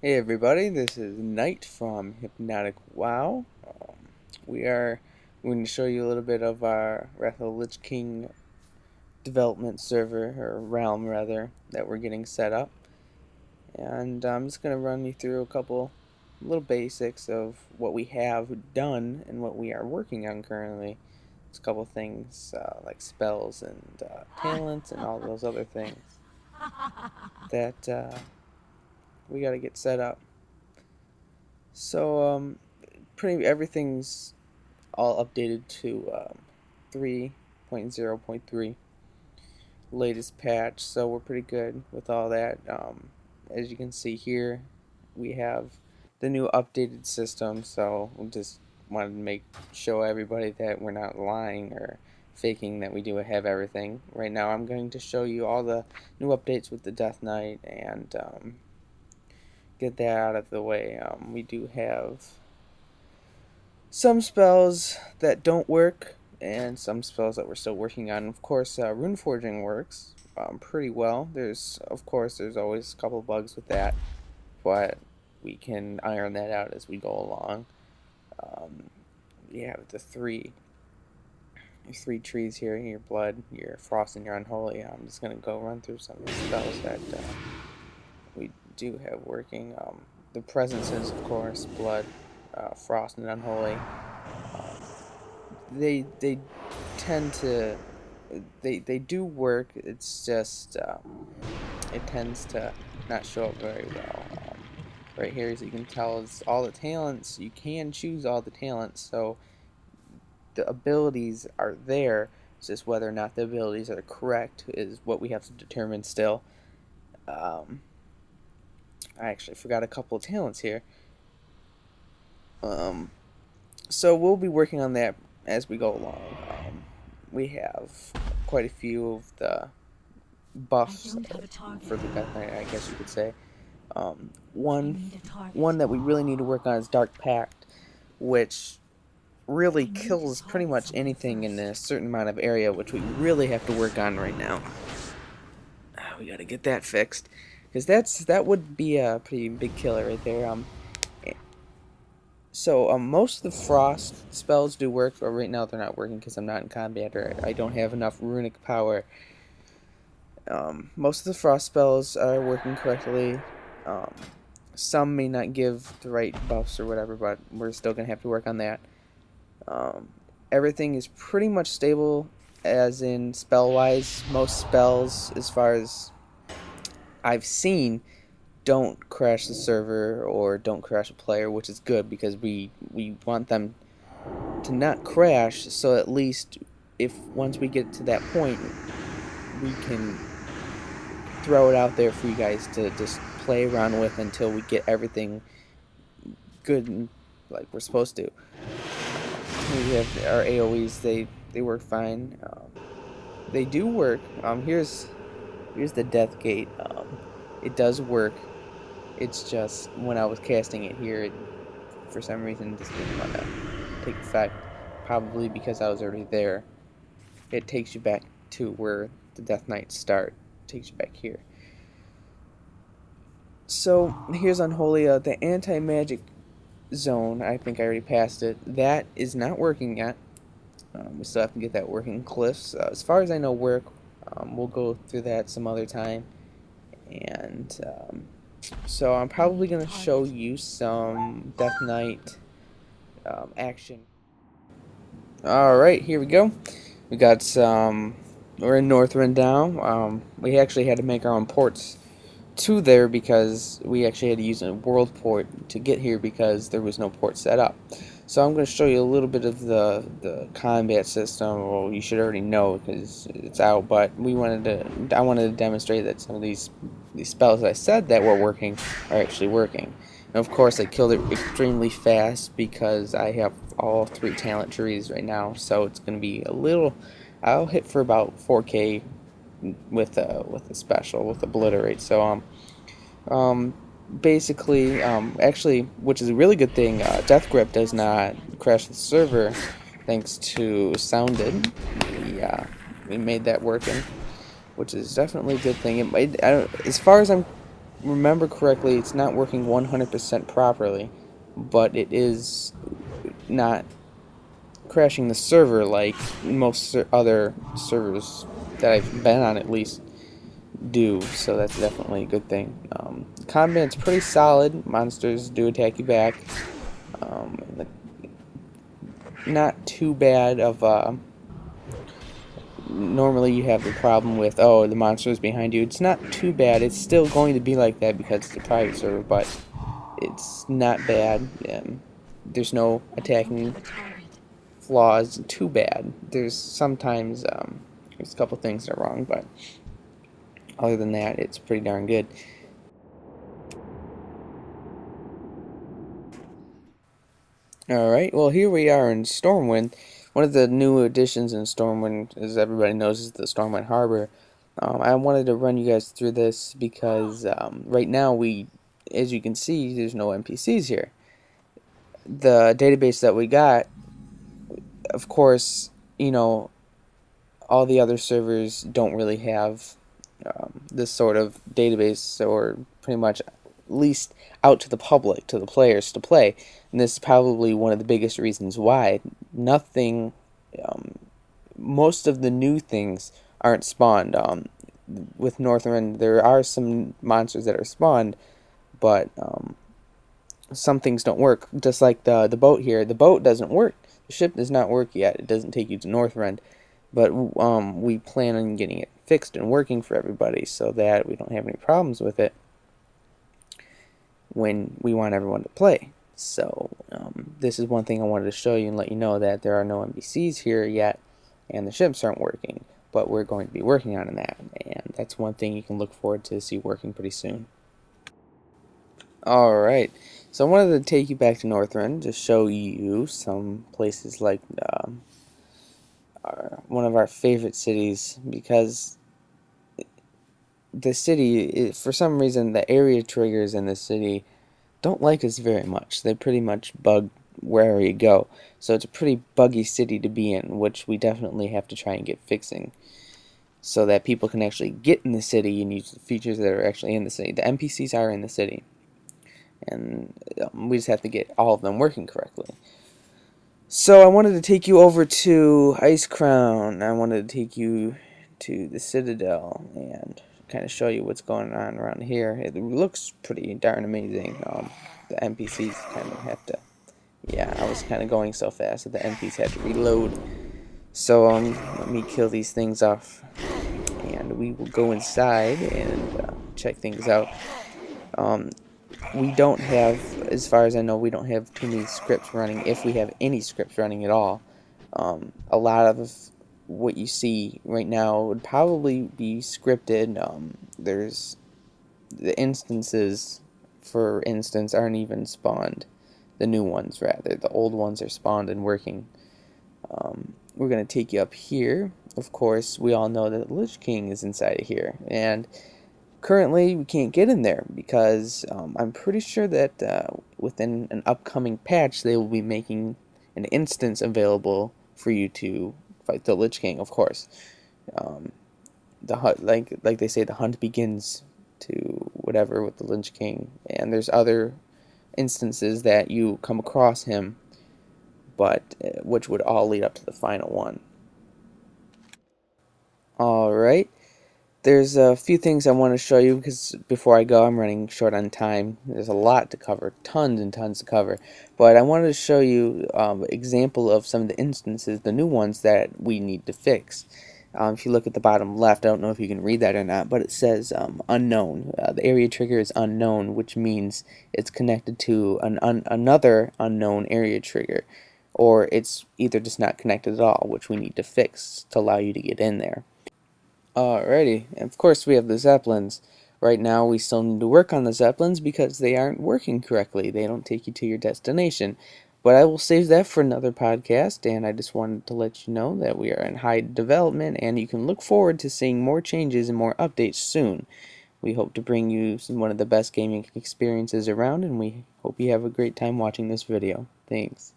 Hey everybody, this is Knight from Hypnotic-WoW. We are going to show you a little bit of our Wrath of the Lich King development server, or realm rather, that we're getting set up. And I'm just going to run you through a couple little basics of what we have done and what we are working on currently. There's a couple things like spells and talents and all those other things that we got to get set up. So, pretty everything's all updated to 3.0.3 latest patch, so we're pretty good with all that. As you can see here, we have the new updated system, so we just wanted to show everybody that we're not lying or faking that we do have everything. Right now I'm going to show you all the new updates with the Death Knight and get that out of the way. We do have some spells that don't work and some spells that we're still working on. Of course, rune forging works pretty well. There's always a couple bugs with that, but we can iron that out as we go along. You have the three trees here: your blood, your frost, and your unholy. I'm just gonna go run through some of the spells that we do have working. The presences, of course, blood, frost, and unholy. They tend to they do work. It's just it tends to not show up very well. Right here, as you can tell, is all the talents. You can choose all the talents, so the abilities are there. It's just whether or not the abilities are correct is what we have to determine still. I actually forgot a couple of talents here. So we'll be working on that as we go along. We have quite a few of the buffs for the Death Knight, I guess you could say. One that we really need to work on is Dark Pact, which really kills pretty much anything in a certain amount of area, which we really have to work on right now. We gotta get that fixed, because that would be a pretty big killer right there. So most of the frost spells do work, but right now they're not working because I'm not in combat or I don't have enough runic power. Most of the frost spells are working correctly. Some may not give the right buffs or whatever, but we're still going to have to work on that. Everything is pretty much stable, as in spell-wise. Most spells, as far as I've seen, don't crash the server or don't crash a player, which is good because we want them to not crash, so at least if once we get to that point, we can throw it out there for you guys to just play around with until we get everything good and like we're supposed to. We have our AoEs, they work fine. They do work. Here's the death gate. It does work. It's just when I was casting it here, it, for some reason, just didn't want to take effect. Probably because I was already there. It takes you back to where the Death Knights start. It takes you back here. So here's Unholy. The anti-magic zone, I think I already passed it. That is not working yet. We still have to get that working. Cliffs, as far as I know, work. We'll go through that some other time. And so I'm probably going to show you some Death Knight action. Alright, here we go. We got some... We're in Northrend now. We actually had to make our own ports to there because we actually had to use a world port to get here because there was no port set up. So I'm going to show you a little bit of the combat system. Well, you should already know because it's out, but I wanted to demonstrate that some of these spells I said that were working are actually working. And of course, I killed it extremely fast because I have all 3 talent trees right now, so it's going to be a little... I'll hit for about 4K with a special, with Obliterate. So basically, actually, which is a really good thing, Death Grip does not crash the server thanks to Sounded. We made that working, which is definitely a good thing. As far as I'm remember correctly, it's not working 100% properly, but it is not crashing the server like most other servers that I've been on, at least, do. So that's definitely a good thing. Combat's pretty solid. Monsters do attack you back. Um, not too bad of normally you have the problem with, oh, the monster is behind you. It's not too bad. It's still going to be like that because it's a private server, but it's not bad. There's no attacking flaws too bad. There's sometimes there's a couple things that are wrong, but other than that, it's pretty darn good. Alright, well, here we are in Stormwind. One of the new additions in Stormwind, as everybody knows, is the Stormwind Harbor. I wanted to run you guys through this because right now as you can see, there's no NPCs here. The database that we got, of course, all the other servers don't really have this sort of database, or pretty much at least out to the public, to the players to play. And this is probably one of the biggest reasons why. Most of the new things aren't spawned. With Northrend, there are some monsters that are spawned, but some things don't work. Just like the boat here, the boat doesn't work. The ship does not work yet. It doesn't take you to Northrend, but we plan on getting it fixed and working for everybody so that we don't have any problems with it when we want everyone to play. So this is one thing I wanted to show you and let you know, that there are no NPCs here yet and the ships aren't working, but we're going to be working on that, and that's one thing you can look forward to see working pretty soon. Alright, so I wanted to take you back to Northrend to show you some places like one of our favorite cities, because the city, for some reason, the area triggers in the city don't like us very much. They pretty much bug wherever you go. So it's a pretty buggy city to be in, which we definitely have to try and get fixing, so that people can actually get in the city and use the features that are actually in the city. The NPCs are in the city, and we just have to get all of them working correctly. So I wanted to take you over to Icecrown. I wanted to take you to the Citadel and kind of show you what's going on around here. It looks pretty darn amazing. The NPCs kind of have to... Yeah, I was kind of going so fast that the NPCs had to reload. So let me kill these things off, and we will go inside and check things out. We don't have, as far as I know, we don't have too many scripts running, if we have any scripts running at all. A lot of what you see right now would probably be scripted. There's the instances, for instance, aren't even spawned. The new ones, rather. The old ones are spawned and working. We're going to take you up here. Of course, we all know that the Lich King is inside of here, and currently we can't get in there because I'm pretty sure that within an upcoming patch they will be making an instance available for you to fight the Lich King. Of course, the hunt, like they say, the hunt begins to whatever with the Lich King, and there's other instances that you come across him, but which would all lead up to the final one. Alright, there's a few things I want to show you, because before I go, I'm running short on time. There's a lot to cover, tons and tons to cover, but I wanted to show you an example of some of the instances, the new ones that we need to fix. If you look at the bottom left, I don't know if you can read that or not, but it says unknown. The area trigger is unknown, which means it's connected to another unknown area trigger, or it's either just not connected at all, which we need to fix to allow you to get in there. Alrighty, and of course we have the Zeppelins. Right now we still need to work on the Zeppelins because they aren't working correctly. They don't take you to your destination. But I will save that for another podcast, and I just wanted to let you know that we are in high development, and you can look forward to seeing more changes and more updates soon. We hope to bring you one of the best gaming experiences around, and we hope you have a great time watching this video. Thanks.